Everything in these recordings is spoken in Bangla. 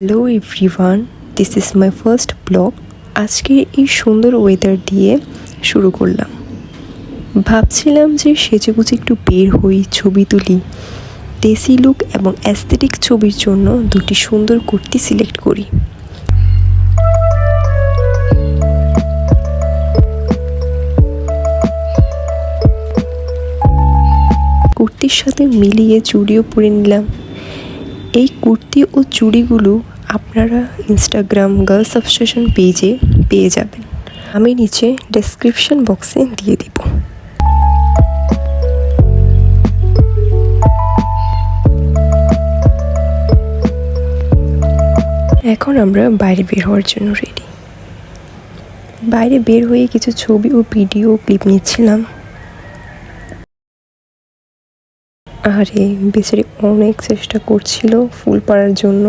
Hello everyone, this is my first blog. আজকে এই সুন্দর ওয়েদার দিয়ে শুরু করলাম। ভাবছিলাম যে সেজেগুজে একটু বের হই, ছবি তুলি। দেশি লুক এবং অ্যাস্থেটিক ছবির জন্য দুটি সুন্দর কুর্তি সিলেক্ট করি। কুর্তির সাথে মিলিয়ে চুড়িও পরে নিলাম। এই কুর্তি ও চুড়িগুলো আপনারা ইনস্টাগ্রাম গার্লস অবসেশন পেজে পেয়ে যাবেন। আমি নিচে ডেসক্রিপশন বক্সে দিয়ে দিব। এখন আমরা বাইরে বের হওয়ার জন্য রেডি। বাইরে বের হয়ে কিছু ছবি ও ভিডিও ক্লিপ নিচ্ছিলাম। আরে বেচারি অনেক চেষ্টা করছিল ফুল পাড়ার জন্য।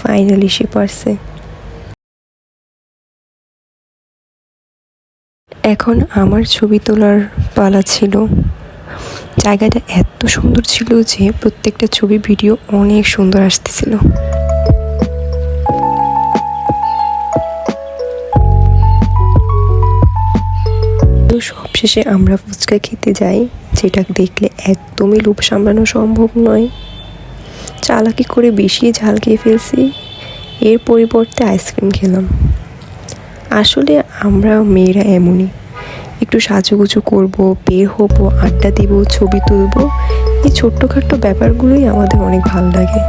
ফাইনালি সে পারছে। এখন আমার ছবি তোলার পালা ছিল। জায়গাটা এত সুন্দর ছিল যে প্রত্যেকটা ছবি ভিডিও অনেক সুন্দর আসতেছিল। তো সবশেষে আমরা ফুচকা খেতে যাই, যেটা দেখলে একদমই লোভ সামলানো সম্ভব নয়। চালাকি করে বেশি ঝাল খেয়ে ফেলছি, এর পরিবর্তে আইসক্রিম খেলাম। আসলে আমরা মেয়েরা এমনই, একটু সাজুগুজু করব, বের হবো, আড্ডা দিব, ছবি তুলব। এই ছোট্টখাট্ট ব্যাপারগুলোই আমাদের অনেক ভালো লাগে।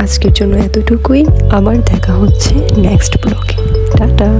আজকের জন্য এতটুকুই। আবার দেখা হচ্ছে নেক্সট ব্লগে। টাটা।